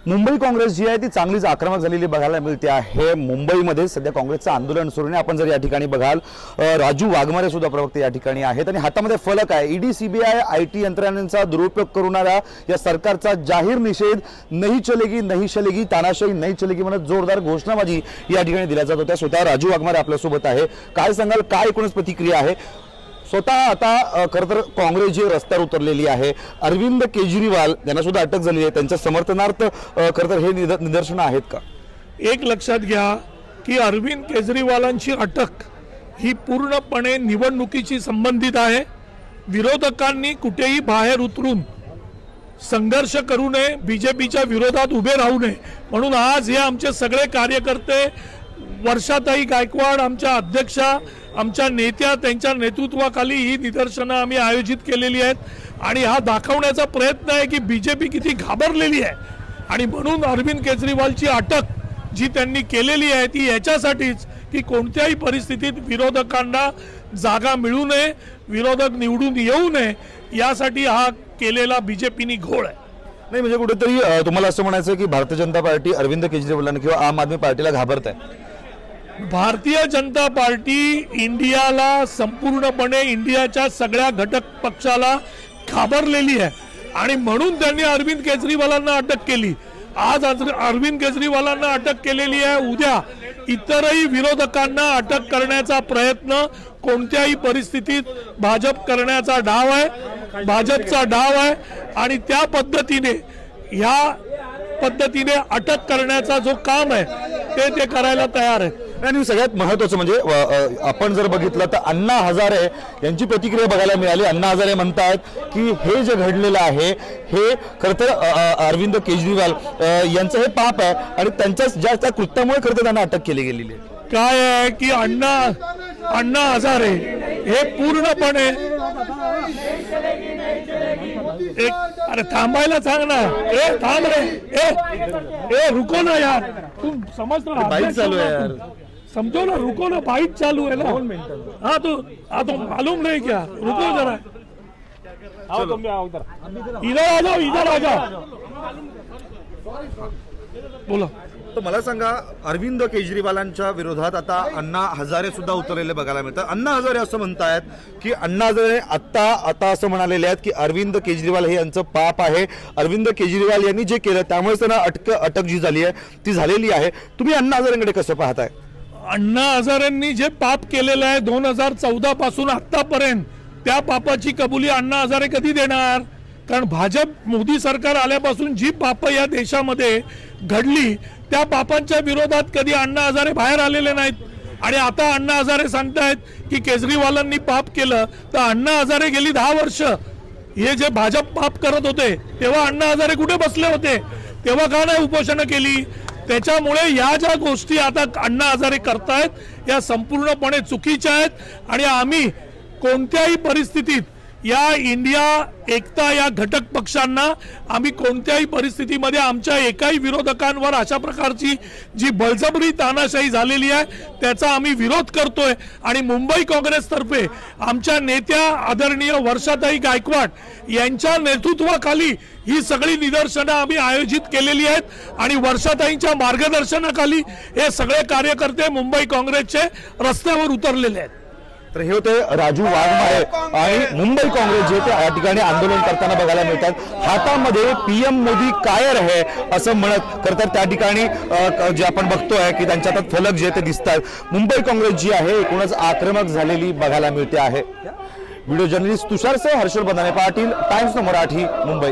मुंबई काँग्रेस जी आहे ती चांगलीच आक्रमक झालेली बघायला मिळते आहे। मुंबईमध्ये सध्या काँग्रेसचं आंदोलन सुरू आहे। आपण जर या ठिकाणी बघाल राजू वाघमारे सुद्धा प्रवक्ते या ठिकाणी आहेत आणि हातामध्ये फलक आहे। ईडी सीबीआय आयटी यंत्रणेचा दुरुपयोग करूनरा या सरकारचा जाहीर निषेध, नहीं चलेगी तानाशाही नहीं चलेगी म्हणत जोरदार घोषणाबाजी या ठिकाणी दिल्या जात होत्या। स्वतः राजू वाघमारे आपल्यासोबत आहे। काय सांगाल, काय एकूणच प्रतिक्रिया आहे? स्वतः आता खरं तर काँग्रेस जी रस्त्यावर उतरलेली आहे, अरविंद केजरीवाल यांना सुद्धा अटक झाली आहे, त्यांच्या समर्थनार्थ खरं तर हे निदर्शनं आहेत का? एक लक्षात घ्या की अरविंद केजरीवालांची अटक ही पूर्णपणे निवडणुकीशी संबंधित आहे। विरोधकांनी कुठेही बाहेर उतरून संघर्ष करू नये, बीजेपीच्या विरोधात उभे राहू नये म्हणून आज हे आमचे सगळे कार्यकर्ते, वर्षाताई गायकवाड आमच्या अध्यक्षा, आमच्या नेत्या, त्यांच्या नेतृत्वाखाली ही निदर्शनं आम्ही आयोजित केलेली आहेत आणि हा दाखवण्याचा प्रयत्न आहे की बीजेपी किती घाबरलेली आहे आणि म्हणून अरविंद केजरीवालची अटक जी त्यांनी केलेली आहे ती याच्यासाठीच की कोणत्याही परिस्थितीत विरोधकांना जागा मिळू नये, विरोधक निवडून येऊ नये यासाठी हा केलेला बीजेपीनी घोळ आहे। नाही म्हणजे कुठेतरी तुम्हाला असं म्हणायचं की भारतीय जनता पार्टी अरविंद केजरीवालांना किंवा आम आदमी पार्टीला घाबरत आहे? भारतीय जनता पार्टी इंडियाला संपूर्णपणे, इंडियाच्या सगळ्या घटक पक्षाला घाबरलेली आहे आणि म्हणून त्यांनी अरविंद केजरीवालांना अटक केली। आज अरविंद केजरीवालांना अटक केलेली आहे, उद्या इतरही विरोधकांना अटक करण्याचा प्रयत्न कोणत्याही परिस्थितीत भाजप करण्याचा डाव आहे, भाजपचा डाव आहे आणि त्या पद्धतीने अटक करण्याचा जो काम आहे ते करायला तयार आहे। आणि सगळ्यात महत्त्वाचं म्हणजे आपण जर बघितलं तर अण्णा हजारे यांची प्रतिक्रिया बघायला मिळाली। अण्णा हजारे म्हणतात की हे जे घडलेलं आहे हे खरं तर अरविंद केजरीवाल यांचं हे पाप आहे आणि त्यांच्या ज्या त्या कृत्यामुळे खरं तर त्यांना अटक केली गेलेली आहे। काय आहे की अण्णा हजारे हे पूर्णपणे अरे थांबायला सांग ना, थांब रे, रुको ना यार, तुम समझ रहा, बाइक चालू है यार, समझो ना, रुको ना, बाइक चालू है ना। हाँ तो मालूम नहीं क्या, रुको जरा, आओ तुम आओ इधर आ जाओ बोला। तर मला सांगा, अरविंद केजरीवालांच्या विरोधात आता अण्णा हजारे सुद्धा उतरलेले बघायला मिळतात। अण्णा हजारे असं म्हणतायत की अण्णा हजारे आता असं म्हणालेले आहेत की अरविंद केजरीवाल हे यांचं पाप आहे, अरविंद केजरीवाल यांनी जे केलं त्यामुळे त्यांना अटक जी झाली आहे ती झालेली आहे। तुम्ही अण्णा हजारेंकडे कसं पाहताय? अण्णा हजारेंनी जे पाप केलेलं आहे 2014 पासून आतापर्यंत त्या पापाची कबुली अण्णा हजारे कधी देणार? कारण भाजप मोदी सरकार आल्यापासून जी पाप या देशामध्ये घडली त्या पापांच्या विरोधात कधी अण्णा हजारे बाहेर आलेले नाहीत आणि आता अण्णा हजारे सांगतायत की केजरीवालांनी पाप केलं, तर अण्णा हजारे गेली 10 वर्ष हे जे भाजप पाप करत होते तेव्हा अण्णा हजारे कुठे बसले होते? तेव्हा का नाही उपोषण केली? त्याच्यामुळे या ज्या गोष्टी आता अण्णा हजारे करतायत या संपूर्णपणे चुकीच्या आहेत आणि आम्ही कोणत्याही परिस्थितीत या इंडिया एकता या घटक पक्षांना आम्ही कोणत्याही परिस्थितीमध्ये आमच्या एकाही विरोधकांवर अशा प्रकारची जी बळजबरी तानाशाही झालेली आहे त्याचा आम्ही विरोध करतोय आणि मुंबई काँग्रेसतर्फे आमच्या नेत्या आदरणीय वर्षाताई गायकवाड यांच्या नेतृत्वाखाली ही सगळी निदर्शनं आम्ही आयोजित केलेली आहेत आणि वर्षाताईंच्या मार्गदर्शनाखाली हे सगळे कार्यकर्ते मुंबई काँग्रेसचे रस्त्यावर उतरलेले आहेत। तर हे होते राजू वाघमारे आणि मुंबई काँग्रेस जे ते या ठिकाणी आंदोलन करताना बघायला मिळतात। हातामध्ये पीएम मोदी कायर आहे असं म्हणत खरं तर त्या ठिकाणी जे आपण बघतोय की त्यांच्या हातात फलक जे ते दिसतात। मुंबई काँग्रेस जी आहे एकूणच आक्रमक झालेली बघायला मिळते आहे। Video journalist तुषारसह Harshal बदाने Patil, times Marathi, Mumbai.